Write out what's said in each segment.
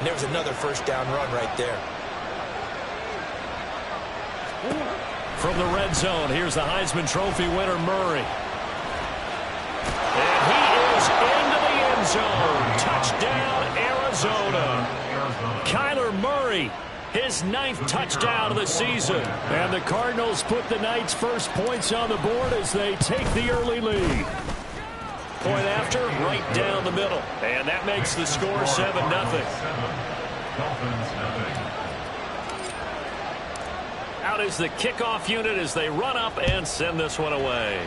And there was another first down run right there. From the red zone, here's the Heisman Trophy winner, Murray. And he is into the end zone. Touchdown, Arizona. Kyler Murray, his 9th touchdown of the season. And the Cardinals put the Knights' first points on the board as they take the early lead. Point after, right down the middle. And that makes the score 7-0. Out is the kickoff unit as they run up and send this one away.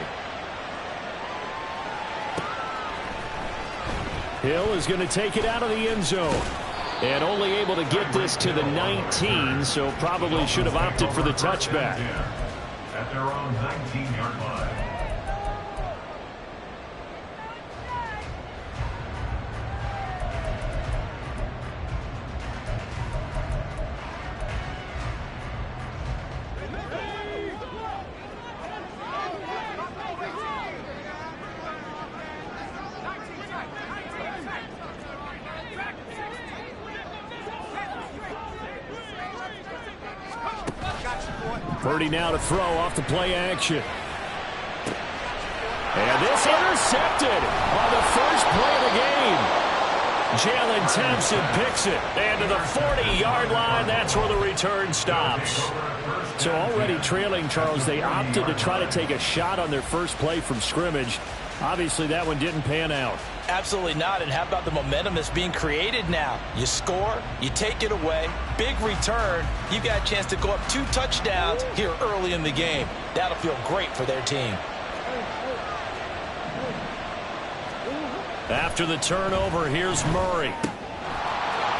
Hill is going to take it out of the end zone. And only able to get this to the 19, so probably should have opted for the touchback. At their own 19-yard line. Purdy now to throw off the play action. And this intercepted on the first play of the game. Jalen Thompson picks it. And to the 40-yard line, that's where the return stops. So already trailing, Charles, they opted to try to take a shot on their first play from scrimmage. Obviously, that one didn't pan out. Absolutely not. And how about the momentum that's being created now? You score, you take it away, big return. You've got a chance to go up 2 touchdowns here early in the game. That'll feel great for their team. After the turnover, here's Murray.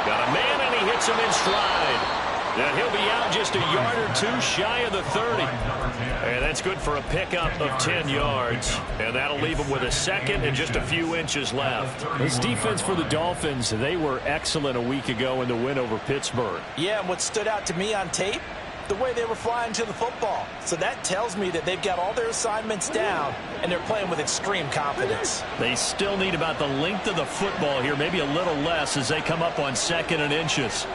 Got a man, and he hits him in stride. And he'll be out just a yard or 2 shy of the 30. And that's good for a pickup of 10 yards. And that'll leave him with a second and just a few inches left. This defense for the Dolphins, they were excellent a week ago in the win over Pittsburgh. Yeah, and what stood out to me on tape, the way they were flying to the football. So that tells me that they've got all their assignments down, and they're playing with extreme confidence. They still need about the length of the football here, maybe a little less as they come up on 2nd and inches.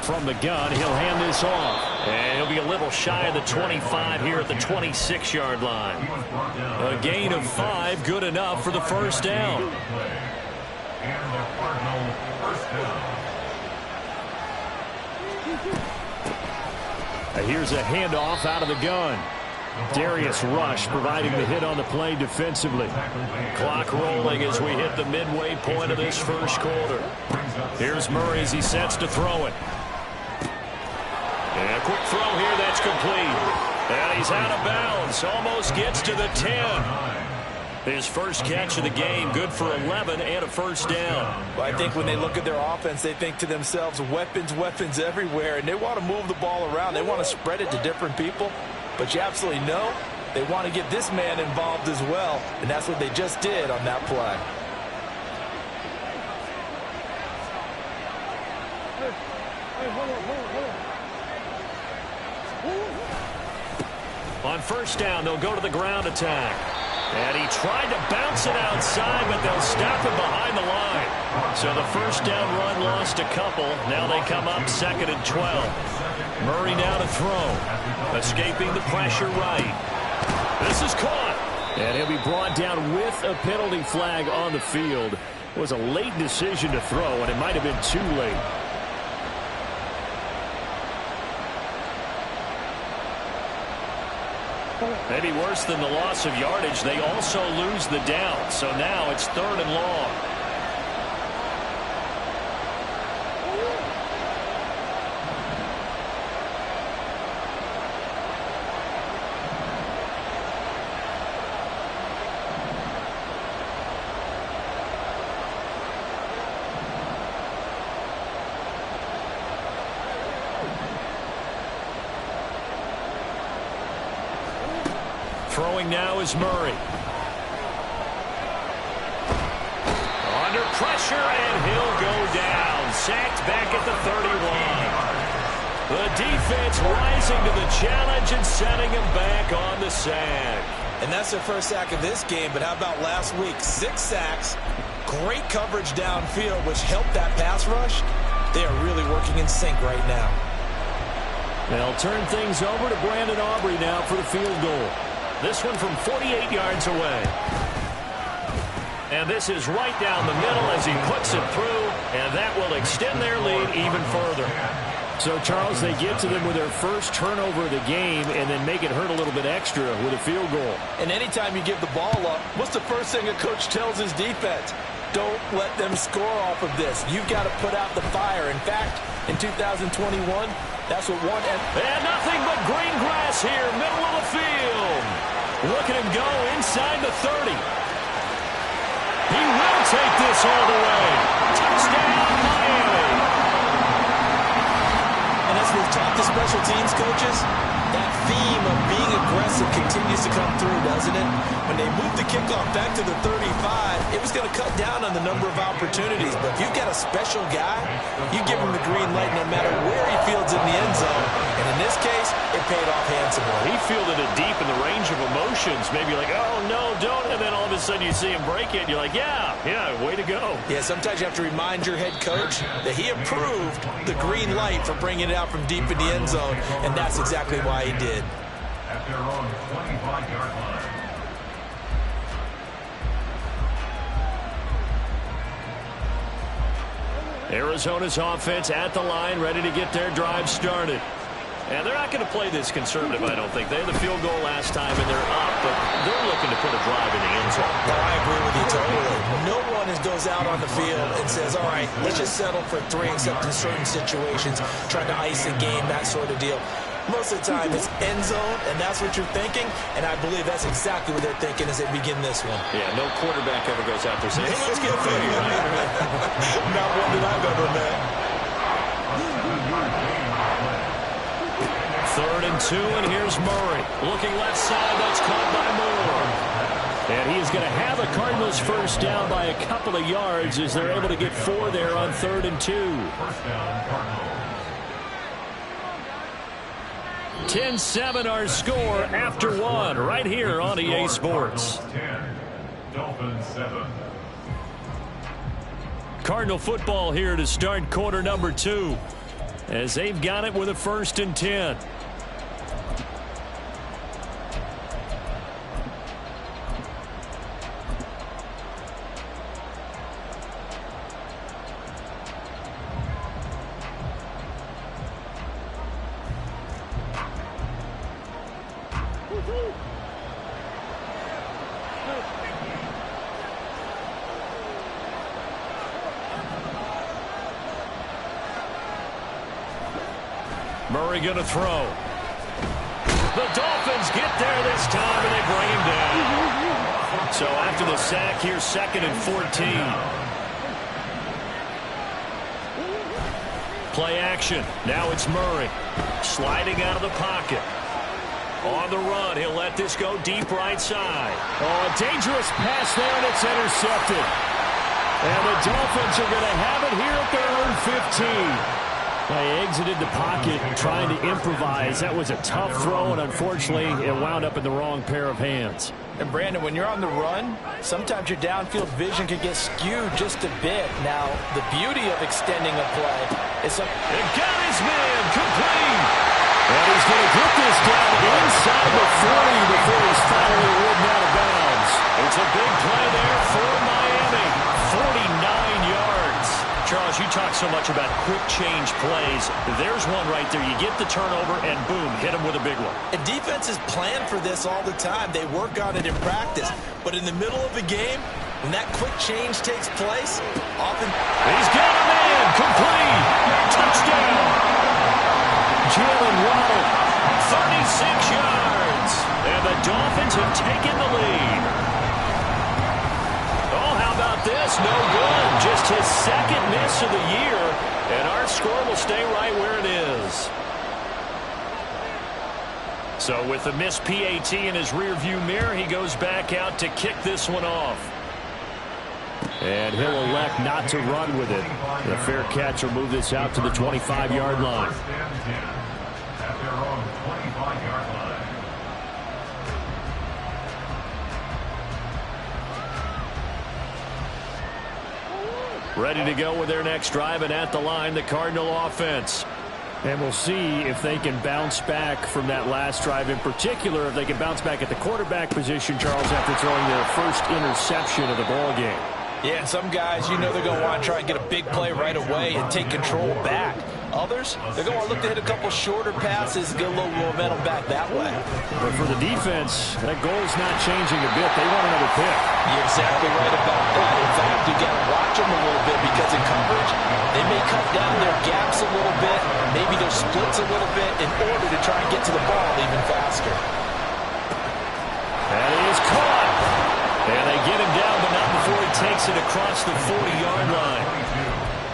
From the gun, he'll hand this off. And he'll be a little shy of the 25 here at the 26-yard line. A gain of 5, good enough for the first down. Here's a handoff out of the gun. Darius Rush providing the hit on the play defensively. Clock rolling as we hit the midway point of this first quarter. Here's Murray as he sets to throw it. And a quick throw here, that's complete. And he's out of bounds, almost gets to the 10. His first catch of the game, good for 11 and a first down. Well, I think when they look at their offense, they think to themselves, weapons, weapons everywhere, and they want to move the ball around. They want to spread it to different people, but you absolutely know they want to get this man involved as well, and that's what they just did on that play. On first down, they'll go to the ground attack. And he tried to bounce it outside, but they'll stop him behind the line. So the first down run lost a couple. Now they come up 2nd and 12. Murray now to throw. Escaping the pressure right. This is caught. And he'll be brought down with a penalty flag on the field. It was a late decision to throw, and it might have been too late. Maybe worse than the loss of yardage, they also lose the down. So now it's 3rd and long. Throwing now is Murray. Under pressure, and he'll go down. Sacked back at the 31. The defense rising to the challenge and setting him back on the sack. And that's their first sack of this game, but how about last week? 6 sacks, great coverage downfield, which helped that pass rush. They are really working in sync right now. They'll turn things over to Brandon Aubrey now for the field goal. This one from 48 yards away. And this is right down the middle as he puts it through, and that will extend their lead even further. So, Charles, they get to them with their first turnover of the game and then make it hurt a little bit extra with a field goal. And anytime you give the ball up, what's the first thing a coach tells his defense? Don't let them score off of this. You've got to put out the fire. In fact, in 2021, that's what one... And nothing but green grass here, middle of the field. Look at him go inside the 30. He will take this all the way. Touchdown, Miami. And as we've talked to special teams coaches, that theme of being aggressive continues to come through, doesn't it? When they moved the kickoff back to the 35, it was going to cut down on the number of opportunities. But if you've got a special guy, you give him the green light no matter where he fields in the end zone. And in this case, it paid off handsomely. He fielded it deep in the range of emotions. Maybe like, oh, no, don't. And then all of a sudden you see him break it. And you're like, yeah, way to go. Yeah, sometimes you have to remind your head coach that he approved the green light for bringing it out from deep in the end zone. And that's exactly why he did. At their own 25-yard line. Arizona's offense at the line, ready to get their drive started. And they're not going to play this conservative, I don't think. They had the field goal last time, and they're up, but they're looking to put a drive in the end zone. No, I agree with you totally. No one goes out on the field and says, all right, let's just settle for 3, except in certain situations, trying to ice a game, that sort of deal. Most of the time, it's end zone, and that's what you're thinking, and I believe that's exactly what they're thinking as they begin this one. Yeah, no quarterback ever goes out there saying, hey, let's get 30. Not one that I've ever met. 3rd and 2, and here's Murray. Looking left side, that's caught by Moore. And he is going to have the Cardinals first down by a couple of yards as they're able to get 4 there on 3rd and 2. First down, Cardinals. 10-7 our score after 1 right here on EA Sports. 10, Dolphins 7. Cardinal football here to start quarter number 2 as they've got it with a 1st and 10. Murray going to throw. The Dolphins get there this time, and they bring him down. So after the sack, here's 2nd and 14. Play action. Now it's Murray. Sliding out of the pocket. On the run, he'll let this go deep right side. Oh, a dangerous pass there, and it's intercepted. And the Dolphins are going to have it here at their own 15. They exited the pocket trying to improvise. That was a tough throw, and unfortunately, it wound up in the wrong pair of hands. And, Brandon, when you're on the run, sometimes your downfield vision can get skewed just a bit. Now, the beauty of extending a play is... It got his man complete. And he's going to get this down inside the 40 before he's finally ridden out of bounds. It's a big play there for Miami. 49 yards. Charles, you talk so much about quick change plays. There's one right there. You get the turnover, and boom, hit him with a big one. And defenses plan for this all the time. They work on it in practice. But in the middle of the game, when that quick change takes place, often... He's got a man. Complete. Touchdown. Jalen Waddle, 36 yards. And the Dolphins have taken the lead. Oh, how about this? No good. Just his 2nd miss of the year. And our score will stay right where it is. So with the missed PAT in his rearview mirror, he goes back out to kick this one off. And he'll elect not to run with it. The fair catch will move this out to the 25-yard line. Ready to go with their next drive, and at the line, the Cardinal offense. And we'll see if they can bounce back from that last drive. In particular, if they can bounce back at the quarterback position, Charles, after throwing their first interception of the ball game. Yeah, and some guys, you know they're going to want to try and get a big play right away and take control back. Others, they're going to look to hit a couple shorter passes and get a little momentum back that way. But for the defense, that goal's not changing a bit. They want another pick. You're exactly right about that. In fact, you got to watch them a little bit because in coverage, they may cut down their gaps a little bit, maybe their splits a little bit in order to try and get to the ball even faster. That is caught. And they get him down, but not before he takes it across the 40-yard line.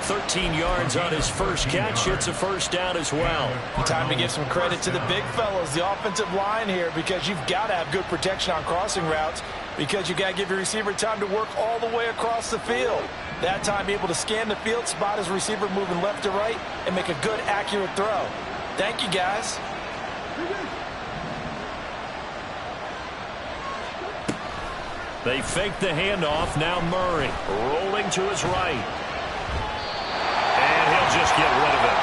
13 yards on his first catch. It's a first down as well. Time to give some credit to the big fellas, the offensive line here, because you've got to have good protection on crossing routes because you've got to give your receiver time to work all the way across the field. That time able to scan the field, spot his receiver moving left to right, and make a good, accurate throw. Thank you, guys. They fake the handoff. Now Murray rolling to his right. And he'll just get rid of it.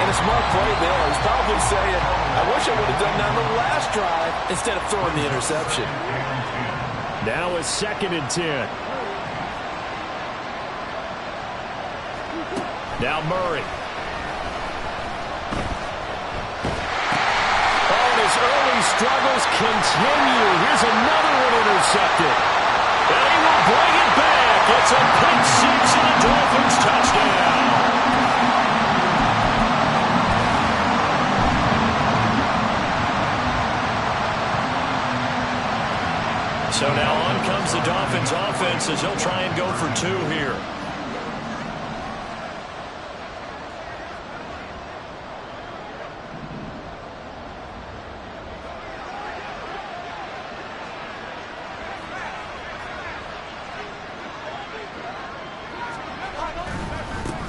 And a smart play there. He's probably saying, I wish I would have done that on the last drive instead of throwing the interception. Now it's 2nd and 10. Now Murray. His early struggles continue. Here's another one intercepted. And he will bring it back. It's a pick six and a Dolphins touchdown. So now on comes the Dolphins offense as he'll try and go for 2 here.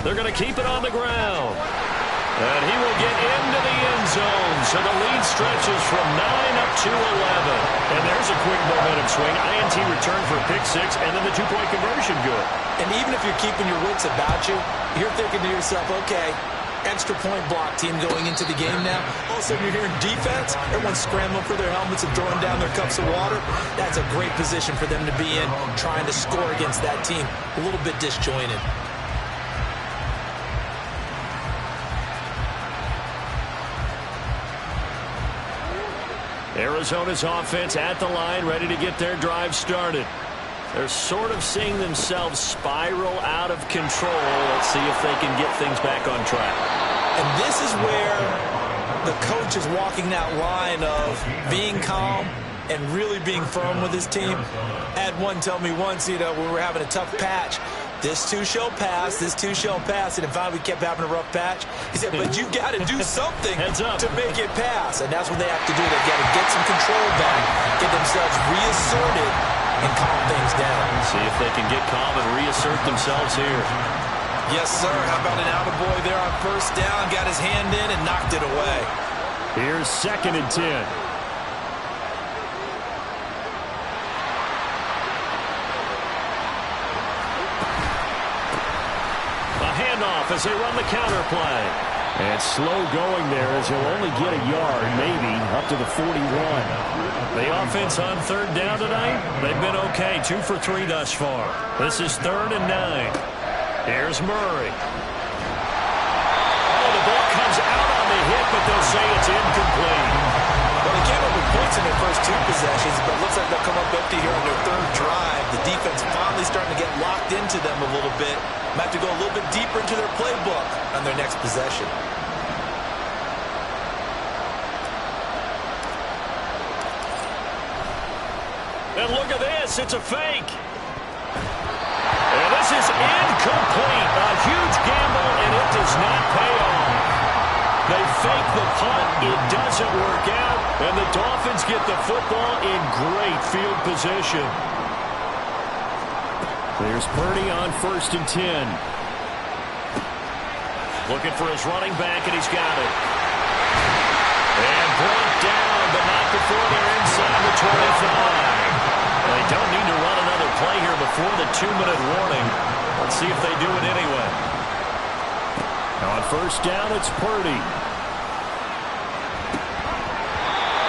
They're going to keep it on the ground. And he will get into the end zone. So the lead stretches from 9 up to 11. And there's a quick momentum swing. INT return for a pick six, and then the 2-point conversion good. And even if you're keeping your wits about you, you're thinking to yourself, okay, extra point block team going into the game now. All of a sudden you're hearing defense. Everyone's scrambling for their helmets and throwing down their cups of water. That's a great position for them to be in, trying to score against that team. A little bit disjointed. Arizona's offense at the line, ready to get their drive started. They're sort of seeing themselves spiral out of control. Let's see if they can get things back on track. And this is where the coach is walking that line of being calm and really being firm with his team. I had one tell me once, you know, we were having a tough patch. This too shall pass, this too shall pass. And finally we kept having a rough patch. He said, but you got to do something to make it pass. And that's what they have to do. They've got to get some control back, get themselves reasserted, and calm things down. See if they can get calm and reassert themselves here. Yes, sir. How about an attaboy there on first down? Got his hand in and knocked it away. Here's 2nd and 10. Handoff as they run the counter play. And slow going there as he'll only get a yard, maybe, up to the 41. The offense on 3rd down tonight, they've been okay. 2 for 3 thus far. This is 3rd and 9. Here's Murray. Oh, the ball comes out on the hit, but they'll say it's incomplete. Well, they came up with points in their first 2 possessions, but it looks like they'll come up empty here on their 3rd drive. The defense finally starting to get locked into them a little bit. Might have to go a little bit deeper into their playbook on their next possession. And look at this. It's a fake. And this is incomplete. A huge gamble, and it does not pay off. They fake the punt. It doesn't work out. And the Dolphins get the football in great field position. There's Purdy on 1st and 10. Looking for his running back, and he's got it. And brought down, but not before they're inside the 25. They don't need to run another play here before the 2-minute warning. Let's see if they do it anyway. On first down, it's Purdy.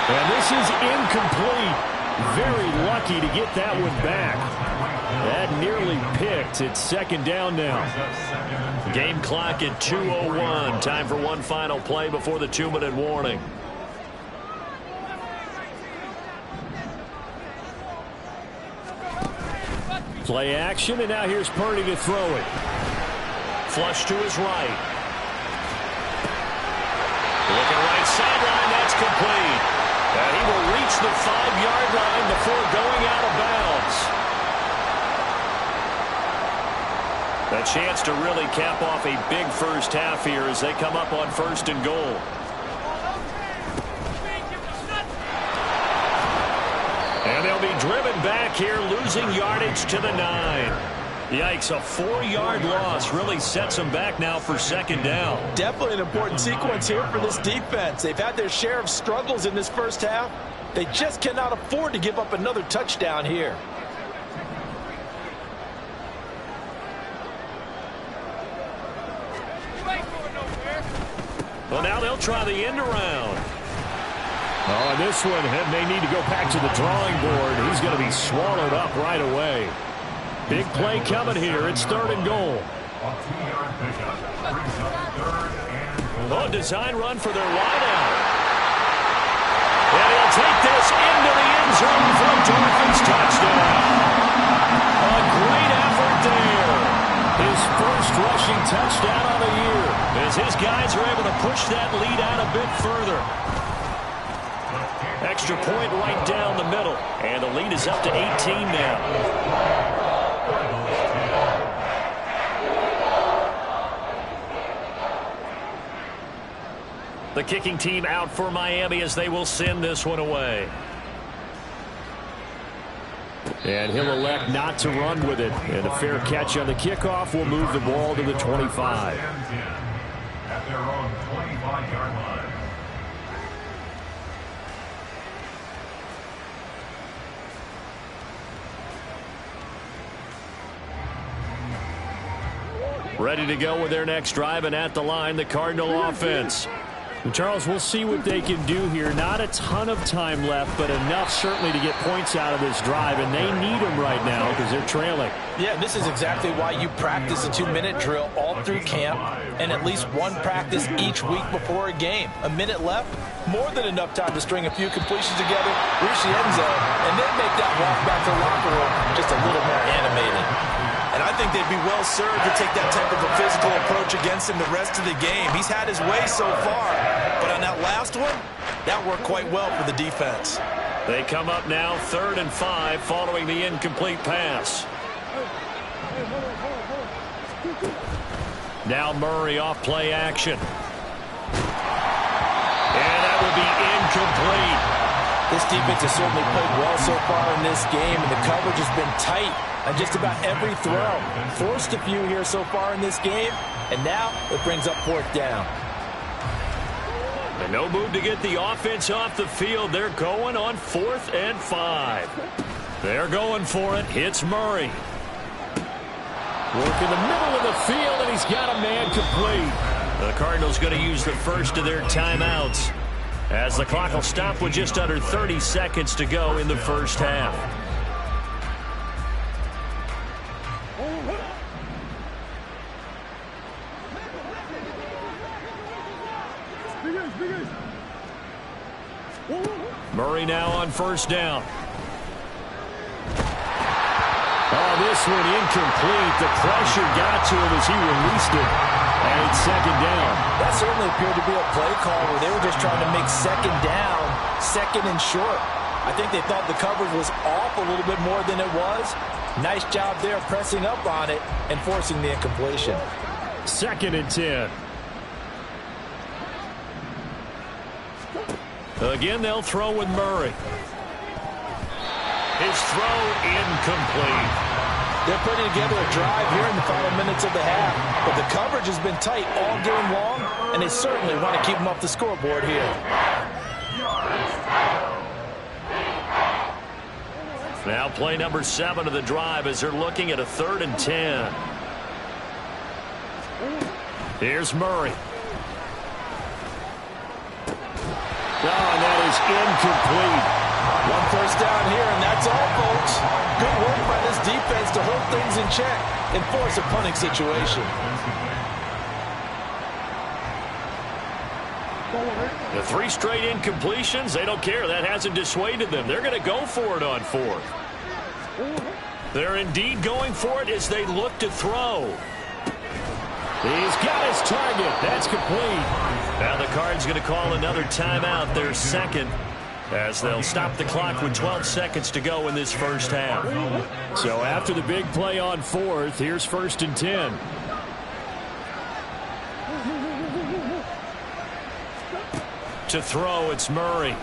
And this is incomplete. Very lucky to get that one back. That nearly picked. It's second down now. Game clock at 2:01. Time for one final play before the 2-minute warning. Play action, and now here's Purdy to throw it. Flush to his right. Looking right sideline, that's complete. And he will reach the 5-yard line before going out of bounds. A chance to really cap off a big first half here as they come up on first and goal. And they'll be driven back here, losing yardage to the 9. Yikes, a 4-yard loss really sets them back now for second down. Definitely an important sequence here for this defense. They've had their share of struggles in this first half. They just cannot afford to give up another touchdown here. Well, now they'll try the end around. Oh, this one, they need to go back to the drawing board. He's going to be swallowed up right away. Big play coming here. It's third and goal. Oh, design run for their wideout. And he'll take this into the end zone for a Dolphins touchdown. A great effort there. His first rushing touchdown of the year. As his guys are able to push that lead out a bit further. Extra point right down the middle. And the lead is up to 18 now. The kicking team out for Miami as they will send this one away. And he'll elect not to run with it. And a fair catch on the kickoff will move the ball to the 25. At their own 25-yard line. Ready to go with their next drive, and at the line, the Cardinal offense. And Charles, we'll see what they can do here. Not a ton of time left, but enough certainly to get points out of this drive, and they need them right now because they're trailing. Yeah, this is exactly why you practice a 2-minute drill all through camp and at least one practice each week before a game. A minute left, more than enough time to string a few completions together, reach the end zone, and then make that walk back to the locker room just a little more animated. And I think they'd be well served to take that type of a physical approach against him the rest of the game. He's had his way so far, but on that last one, that worked quite well for the defense. They come up now 3rd and 5 following the incomplete pass. Now Murray off play action. And that will be incomplete. This defense has certainly played well so far in this game, and the coverage has been tight on just about every throw. Forced a few here so far in this game, and now it brings up 4th down. And no move to get the offense off the field. They're going on 4th and 5. They're going for it. Hits Murray. Work in the middle of the field, and he's got a man complete. The Cardinals going to use the first of their timeouts as the clock will stop with just under 30 seconds to go in the first half. Murray now on first down. Oh, this one incomplete. The pressure got to him as he released it. And it's second down. That certainly appeared to be a play call where they were just trying to make second down, second and short. I think they thought the coverage was off a little bit more than it was. Nice job there pressing up on it and forcing the incompletion. 2nd and 10. Again, they'll throw with Murray. His throw incomplete. They're putting together a drive here in the final minutes of the half, but the coverage has been tight all game long, and they certainly want to keep them off the scoreboard here. Now play number 7 of the drive as they're looking at a 3rd and 10. Here's Murray. Oh, and that is incomplete. One first down here, and that's all, folks. Good work by this defense to hold things in check and force a punting situation. The 3 straight incompletions, they don't care. That hasn't dissuaded them. They're going to go for it on 4th. They're indeed going for it as they look to throw. He's got his target. That's complete. Now the Cards going to call another timeout, their second, as they'll stop the clock with 12 seconds to go in this first half. So after the big play on 4th, here's 1st and 10. To throw, it's Murray.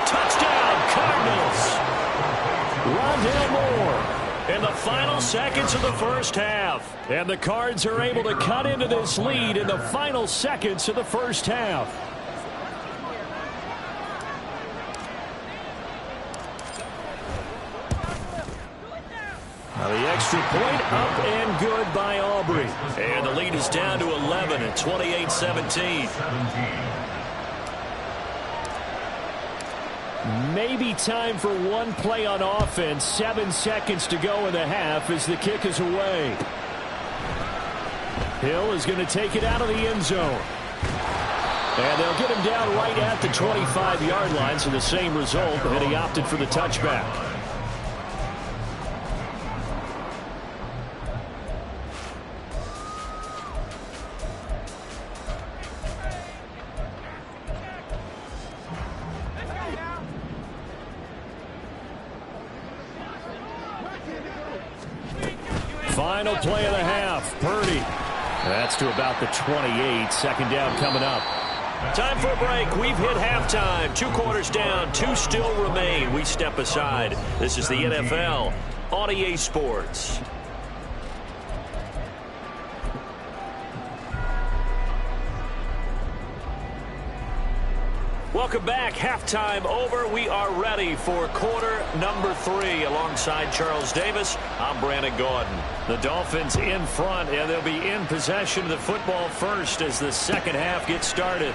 Touchdown, Cardinals! Rondale Moore in the final seconds of the first half. And the Cards are able to cut into this lead in the final seconds of the first half. Now the extra point up and good by Aubrey. And the lead is down to 11 at 28-17. Maybe time for one play on offense. 7 seconds to go in the half as the kick is away. Hill is going to take it out of the end zone. And they'll get him down right at the 25-yard line, so the same result, but he opted for the touchback. Final play of the half. Purdy. That's to about the 28. Second down coming up. Time for a break. We've hit halftime. 2 quarters down. 2 still remain. We step aside. This is the NFL on EA Sports. Welcome back. Halftime over. We are ready for quarter number 3. Alongside Charles Davis, I'm Brandon Gordon. The Dolphins in front, and they'll be in possession of the football first as the second half gets started.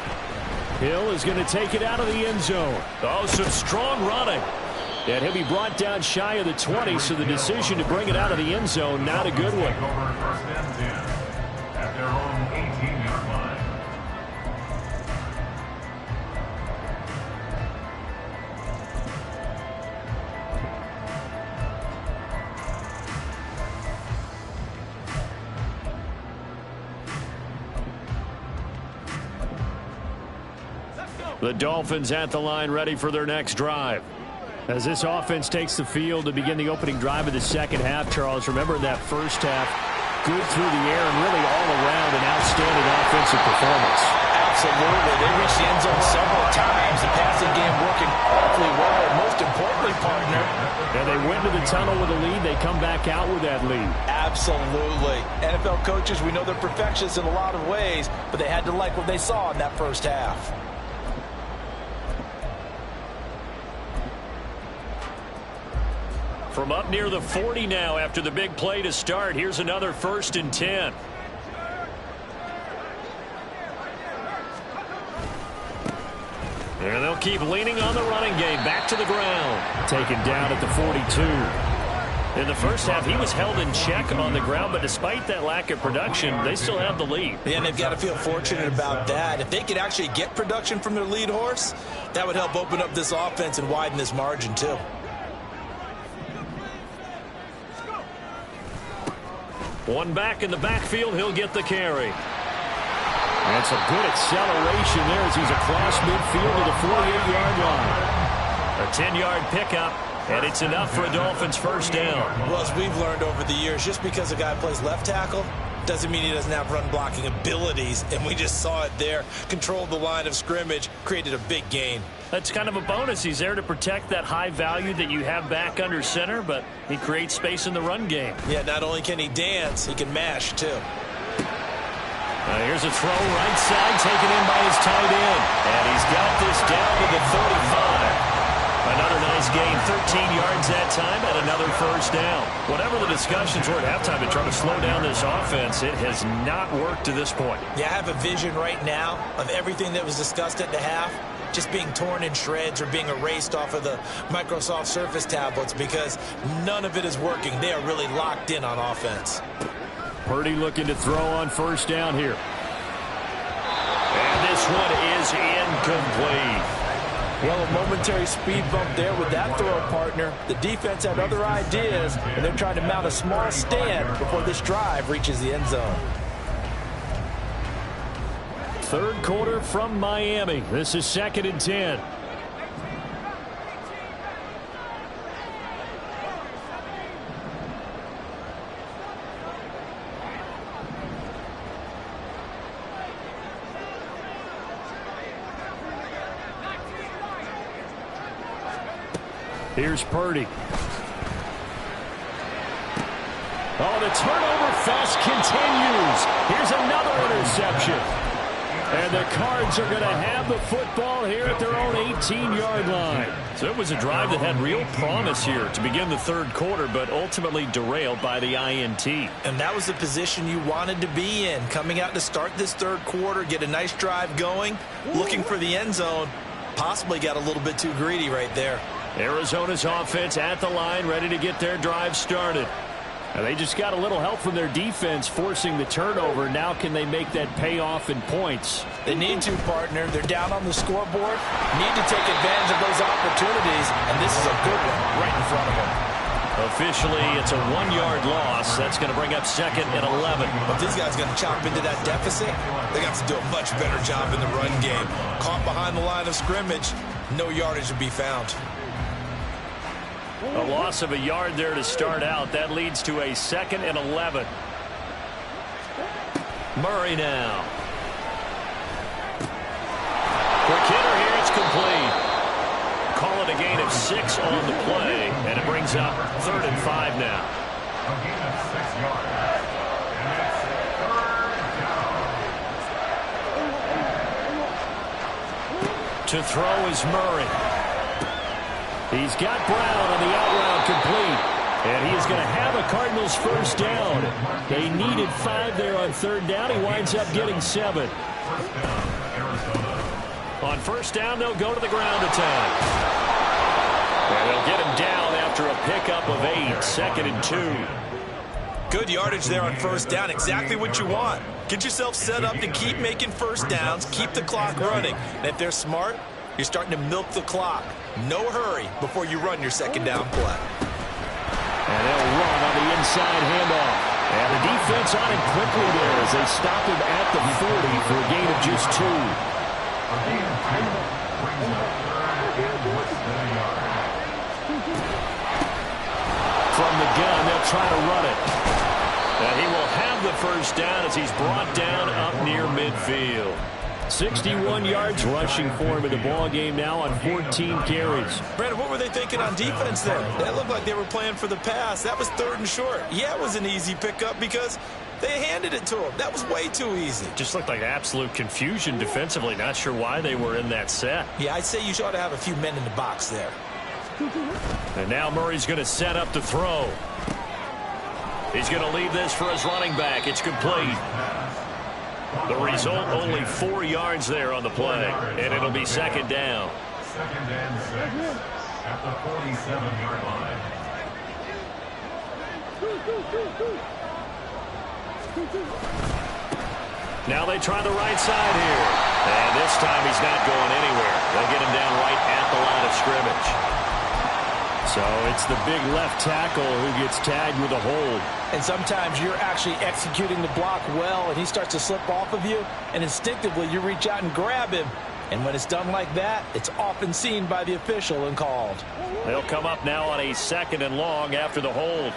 Hill is going to take it out of the end zone. Oh, some strong running. And he'll be brought down shy of the 20, so the decision to bring it out of the end zone, not a good one. At their own 18-yard line. The Dolphins at the line ready for their next drive. As this offense takes the field to begin the opening drive of the second half, Charles, remember that first half, good through the air and really all around an outstanding offensive performance. Absolutely. They reached the end zone several times. The passing game working awfully well. And most importantly, partner. And they went to the tunnel with a lead. They come back out with that lead. Absolutely. NFL coaches, we know they're perfectionists in a lot of ways, but they had to like what they saw in that first half. From up near the 40 now after the big play to start. Here's another 1st and 10. And they'll keep leaning on the running game. Back to the ground. Taken down at the 42. In the first half, he was held in check on the ground, but despite that lack of production, they still have the lead. Yeah, and they've got to feel fortunate about that. If they could actually get production from their lead horse, that would help open up this offense and widen this margin, too. One back in the backfield, he'll get the carry. And some good acceleration there as he's across midfield to the 48-yard line. A 10-yard pickup, and it's enough for a Dolphins first down. Well, as we've learned over the years, just because a guy plays left tackle doesn't mean he doesn't have run blocking abilities, and we just saw it there. Controlled the line of scrimmage, created a big gain. That's kind of a bonus. He's there to protect that high value that you have back under center, but he creates space in the run game. Yeah, not only can he dance, he can mash, too. Here's a throw right side taken in by his tight end. And he's got this down to the 35. Another nice gain, 13 yards that time, and another first down. Whatever the discussions were at halftime to try to slow down this offense, it has not worked to this point. Yeah, I have a vision right now of everything that was discussed at the half just being torn in shreds or being erased off of the Microsoft Surface tablets because none of it is working. They are really locked in on offense. Purdy looking to throw on first down here. And this one is incomplete. Well, a momentary speed bump there with that throw partner. The defense had other ideas, and they're trying to mount a small stand before this drive reaches the end zone. Third quarter from Miami. This is 2nd and 10. Here's Purdy. Oh, the turnover fest continues. Here's another interception. And the Cards are going to have the football here at their own 18-yard line. So it was a drive that had real promise here to begin the third quarter, but ultimately derailed by the INT. And that was the position you wanted to be in, coming out to start this third quarter, get a nice drive going, looking for the end zone. Possibly got a little bit too greedy right there. Arizona's offense at the line, ready to get their drive started. And they just got a little help from their defense forcing the turnover. Now can they make that pay off in points? They need to, partner. They're down on the scoreboard. Need to take advantage of those opportunities, and this is a good one right in front of them. Officially, it's a 1-yard loss. That's going to bring up 2nd and 11. But these guys going to chop into that deficit. They got to do a much better job in the run game. Caught behind the line of scrimmage, no yardage to be found. A loss of a yard there to start out. That leads to a 2nd and 11. Murray now. Quick hitter here. It's complete. Call it a gain of 6 on the play, and it brings up 3rd and 5 now. A gain of 6 yards. And it's 3rd down. To throw is Murray. He's got Brown on the out route complete. And he is going to have a Cardinals first down. They needed 5 there on 3rd down. He winds up getting 7. On first down, they'll go to the ground attack. And they'll get him down after a pickup of 8. 2nd and 2. Good yardage there on first down. Exactly what you want. Get yourself set up to keep making first downs, keep the clock running. And if they're smart, you're starting to milk the clock. No hurry before you run your 2nd down play. And they'll run on the inside handoff. And the defense on him quickly there as they stop him at the 40 for a gain of just 2. From the gun, they'll try to run it. And he will have the first down as he's brought down up near midfield. 61 yards rushing for him in the ball game now on 14 carries. Brandon, what were they thinking on defense there? That looked like they were playing for the pass. That was 3rd and short. Yeah, it was an easy pickup because they handed it to him. That was way too easy. Just looked like absolute confusion defensively. Not sure why they were in that set. Yeah, I'd say you ought to have a few men in the box there. And now Murray's going to set up to throw. He's going to leave this for his running back. It's complete. The result, only 4 yards there on the play, and it'll be 2nd down. 2nd and 6 at the 47-yard line. Now they try the right side here. And this time he's not going anywhere. They'll get him down right at the line of scrimmage. So it's the big left tackle who gets tagged with a hold. And sometimes you're actually executing the block well, and he starts to slip off of you, and instinctively you reach out and grab him. And when it's done like that, it's often seen by the official and called. They'll come up now on a 2nd and long after the hold.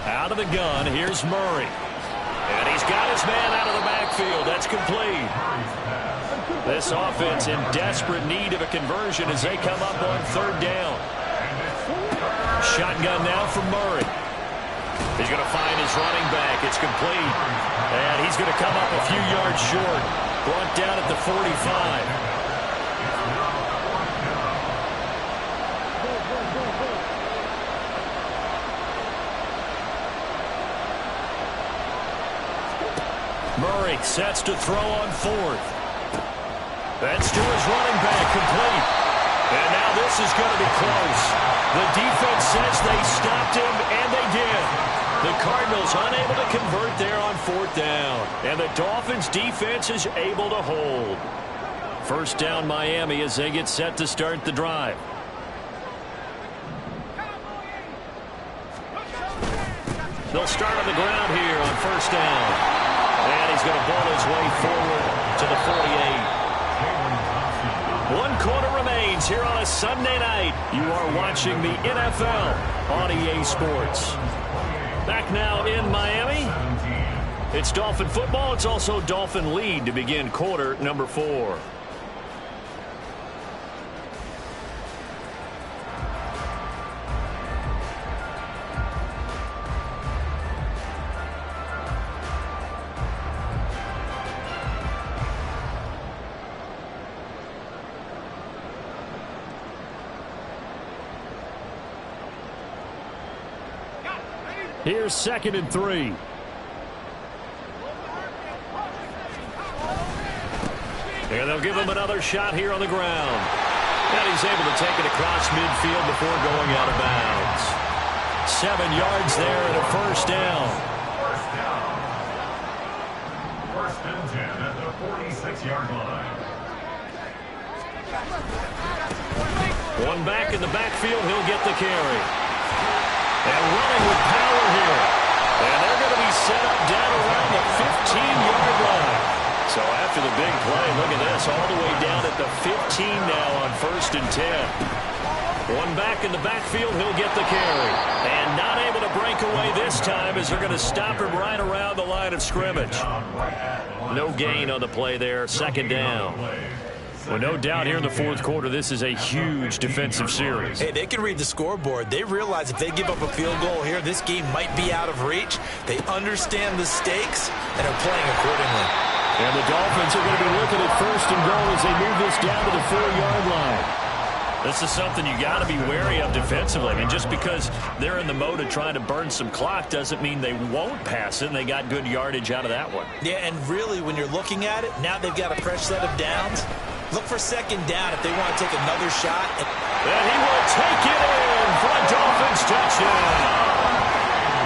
Out of the gun, here's Murray. And he's got his man out of the backfield. That's complete. This offense in desperate need of a conversion as they come up on 3rd down. Shotgun now from Murray. He's going to find his running back. It's complete. And he's going to come up a few yards short. Brought down at the 45. Murray sets to throw on fourth. That's to his running back, complete. And now this is going to be close. The defense says they stopped him, and they did. The Cardinals unable to convert there on fourth down. And the Dolphins defense is able to hold. First down Miami as they get set to start the drive. They'll start on the ground here on first down. And he's going to bowl his way forward to the 48. 1 quarter remains here on a Sunday night. You are watching the NFL on EA Sports. Back now in Miami. It's Dolphin football. It's also Dolphin lead to begin quarter number 4. Here's 2nd and 3. And they'll give him another shot here on the ground. And he's able to take it across midfield before going out of bounds. 7 yards there and a first down. First and 10 at the 46-yard line. One back in the backfield. He'll get the carry. And running with power here. And they're going to be set up down around the 15-yard line. So after the big play, look at this, all the way down at the 15 now on first and 10. One back in the backfield, he'll get the carry. And not able to break away this time as they're going to stop him right around the line of scrimmage. No gain on the play there, 2nd down. Well, no doubt here in the 4th quarter, this is a huge defensive series. Hey, they can read the scoreboard. They realize if they give up a field goal here, this game might be out of reach. They understand the stakes and are playing accordingly. And the Dolphins are going to be looking at first and goal as they move this down to the 4-yard line. This is something you got to be wary of defensively. I mean, just because they're in the mode of trying to burn some clock doesn't mean they won't pass it, and they got good yardage out of that one. Yeah, and really, when you're looking at it, now they've got a fresh set of downs. Look for 2nd down if they want to take another shot. And he will take it in for a Dolphins touchdown.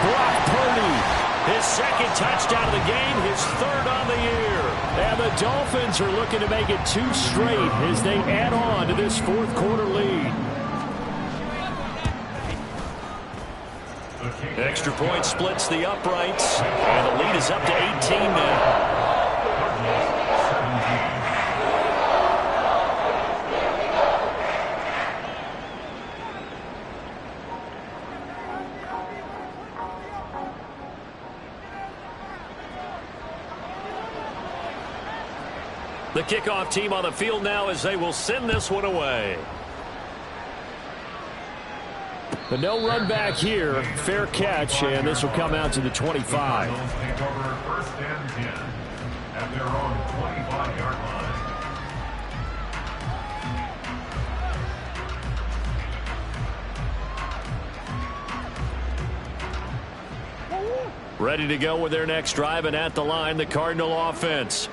Brock Purdy, his 2nd touchdown of the game, his 3rd on the year. And the Dolphins are looking to make it 2 straight as they add on to this 4th quarter lead. Extra point splits the uprights, and the lead is up to 18 now. The kickoff team on the field now as they will send this one away. But no run back here. Fair catch, and this will come out to the 25. Take over first and 10 at their own 25-yard line. Ready to go with their next drive, and at the line, the Cardinal offense.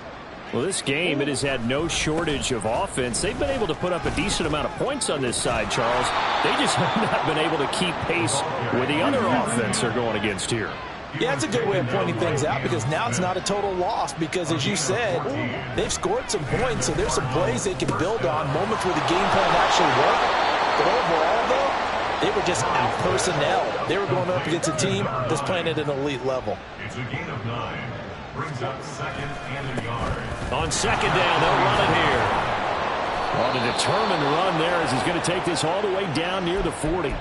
Well, this game, it has had no shortage of offense. They've been able to put up a decent amount of points on this side, Charles. They just have not been able to keep pace with the other offense they're going against here. Yeah, it's a good way of pointing things out because now it's not a total loss because, as you said, they've scored some points, so there's some plays they can build on, moments where the game plan actually worked. But overall, though, they were just out personnel. They were going up against a team that's playing at an elite level. It's a gain of 9. Brings up 2nd and a yard. On 2nd down, they'll run it here. On a determined run there as he's going to take this all the way down near the 40.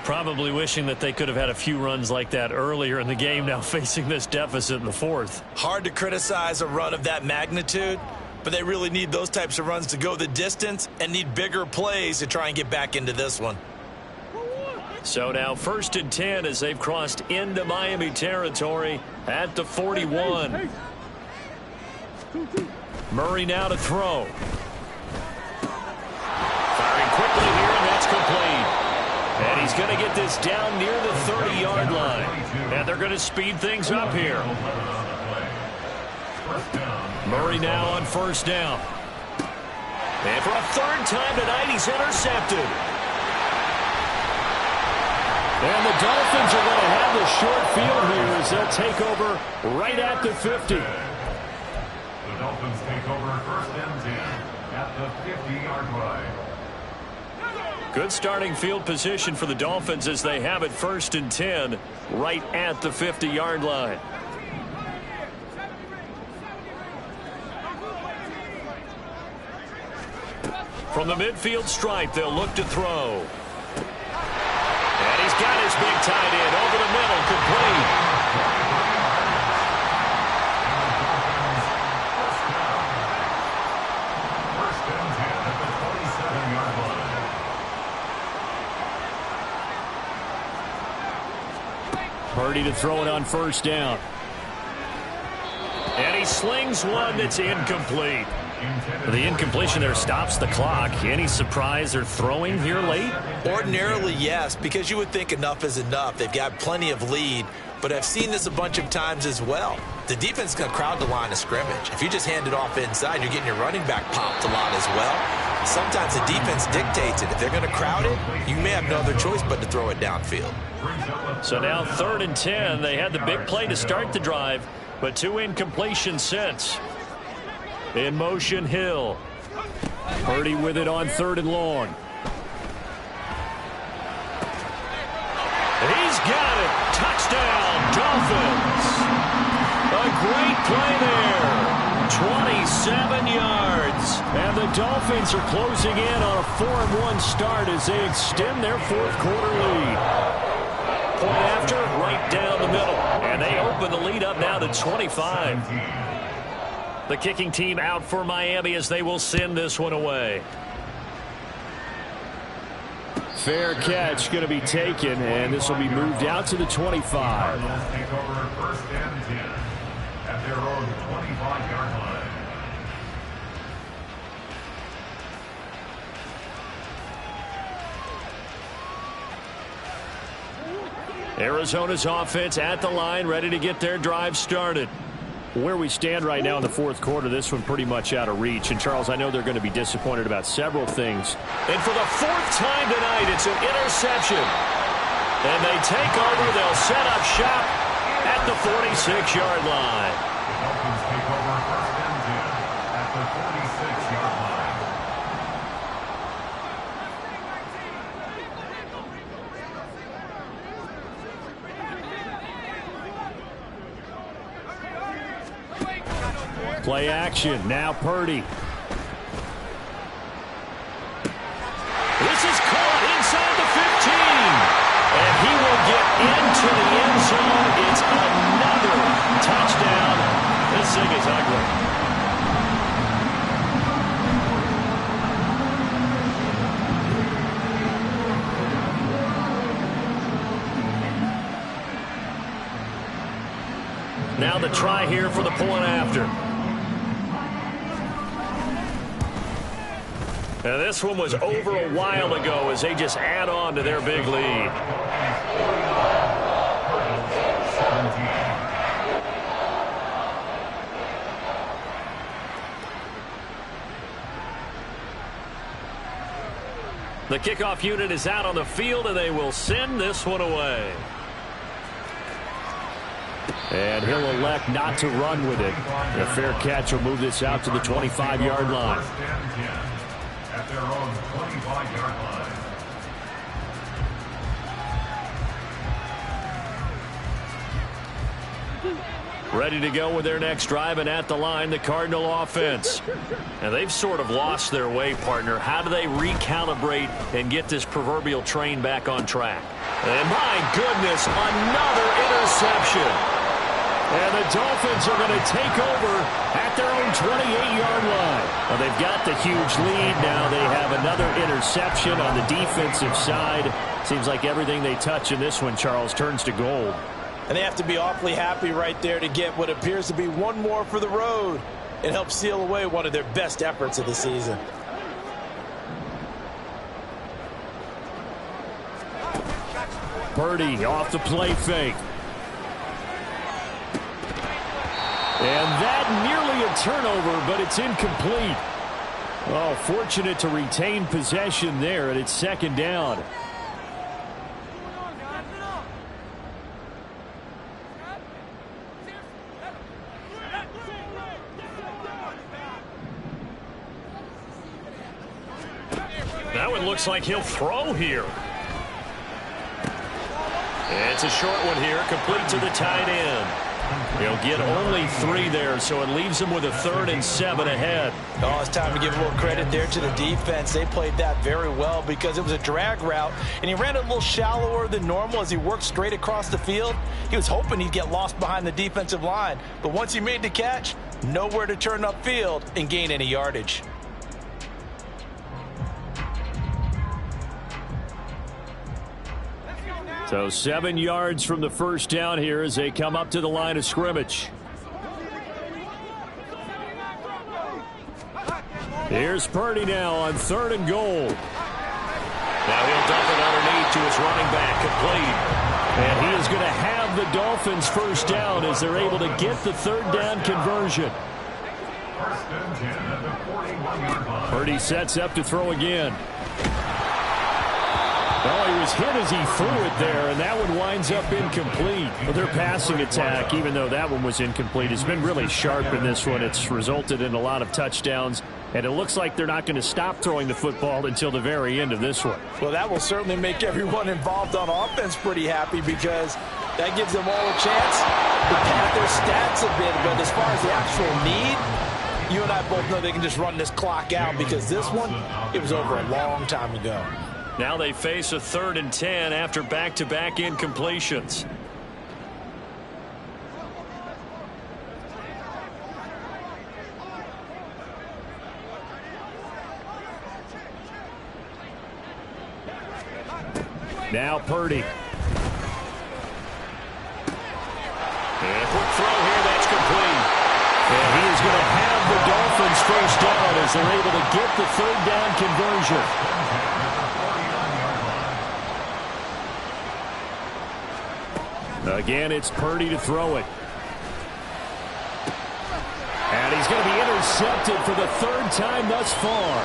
Probably wishing that they could have had a few runs like that earlier in the game, now facing this deficit in the 4th. Hard to criticize a run of that magnitude, but they really need those types of runs to go the distance and need bigger plays to try and get back into this one. So now 1st and 10 as they've crossed into Miami territory at the 41. Murray now to throw. Firing quickly here, and that's complete. And he's going to get this down near the 30-yard line. And they're going to speed things up here. Murray now on first down. And for a third time tonight, he's intercepted. And the Dolphins are going to have the short field here as they'll take over right at the 50. The Dolphins take over first and 10 at the 50-yard line. Good starting field position for the Dolphins as they have it first and 10 right at the 50-yard line. From the midfield stripe, they'll look to throw. And he's got his big tight end over the middle, complete. First and 10 at the 27-yard line. Purdy to throw it on first down. And he slings one that's incomplete. The incompletion there stops the clock. Any surprise they're throwing here late? Ordinarily, yes, because you would think enough is enough. They've got plenty of lead, but I've seen this a bunch of times as well. The defense can crowd the line of scrimmage. If you just hand it off inside, you're getting your running back popped a lot as well. Sometimes the defense dictates it. If they're going to crowd it, you may have no other choice but to throw it downfield. So now 3rd and 10. They had the big play to start the drive, but 2 incompletions since. In motion, Hill. Purdy with it on 3rd and long. He's got it. Touchdown, Dolphins. A great play there. 27 yards. And the Dolphins are closing in on a 4-1 start as they extend their 4th quarter lead. Point after, right down the middle. And they open the lead up now to 25. The kicking team out for Miami as they will send this one away. Fair catch going to be taken, and this will be moved out to the 25. Cardinals take over first and 10 at their own 25-yard line. Arizona's offense at the line, ready to get their drive started. Where we stand right now in the 4th quarter, this one pretty much out of reach. And, Charles, I know they're going to be disappointed about several things. And for the 4th time tonight, it's an interception. And they take over. They'll set up shop at the 46-yard line. The Dolphins take over first and 10 at the 46-yard line. Play action. Now Purdy. This is caught inside the 15. And he will get into the end zone. It's another touchdown. This thing is ugly. Now the try here for the point after. And this one was over a while ago as they just add on to their big lead. The kickoff unit is out on the field, and they will send this one away. And he'll elect not to run with it. A fair catch will move this out to the 25-yard line. At their own 25-yard line. Ready to go with their next drive, and at the line, the Cardinal offense. And they've sort of lost their way, partner. How do they recalibrate and get this proverbial train back on track? And my goodness, another interception. And the Dolphins are going to take over at their own 28-yard line. Well, they've got the huge lead. Now they have another interception on the defensive side. Seems like everything they touch in this one, Charles, turns to gold. And they have to be awfully happy right there to get what appears to be one more for the road. and help seal away one of their best efforts of the season. Purdy off the play fake. And that nearly a turnover, but it's incomplete. Oh, fortunate to retain possession there, and it's second down. That one looks like he'll throw here. It's a short one here, complete to the tight end. He'll get only 3 there, so it leaves him with a 3rd and 7 ahead. Oh, it's time to give a little credit there to the defense. They played that very well because it was a drag route, and he ran a little shallower than normal as he worked straight across the field. He was hoping he'd get lost behind the defensive line, but once he made the catch, nowhere to turn upfield and gain any yardage. So 7 yards from the first down here as they come up to the line of scrimmage. Here's Purdy now on 3rd and goal. Now he'll dump it underneath to his running back, complete. And he is going to have the Dolphins first down as they're able to get the 3rd down conversion. Purdy sets up to throw again. Well, he was hit as he threw it there, and that one winds up incomplete. Well, their passing attack, even though that one was incomplete, has been really sharp in this one. It's resulted in a lot of touchdowns, and it looks like they're not going to stop throwing the football until the very end of this one. Well, that will certainly make everyone involved on offense pretty happy because that gives them all a chance to pad their stats a bit. But as far as the actual need, you and I both know they can just run this clock out because this one, it was over a long time ago. Now they face a 3rd and 10 after back-to-back incompletions. Now Purdy. And a quick throw here, that's complete. And he is going to have the Dolphins first down as they're able to get the 3rd down conversion. Again, it's Purdy to throw it. And he's going to be intercepted for the 3rd time thus far.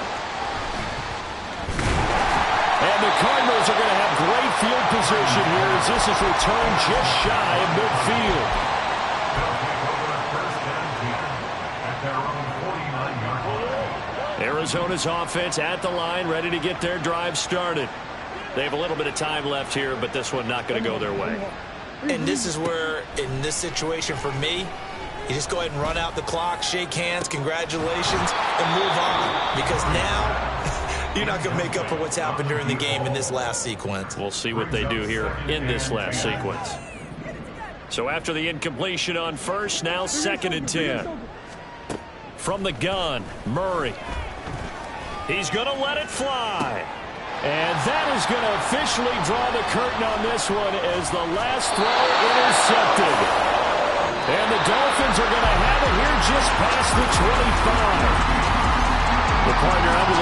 And the Cardinals are going to have great field position here as this is returned just shy of midfield. Arizona's offense at the line, ready to get their drive started. They have a little bit of time left here, but this one not going to go their way. And this is where, in this situation for me, you just go ahead and run out the clock, shake hands, congratulations, and move on. Because now, you're not going to make up for what's happened during the game in this last sequence. We'll see what they do here in this last sequence. So after the incompletion on first, now 2nd and 10. From the gun, Murray. He's going to let it fly. And that is going to officially draw the curtain on this one as the last throw intercepted. And the Dolphins are going to have it here just past the 25. The partner under the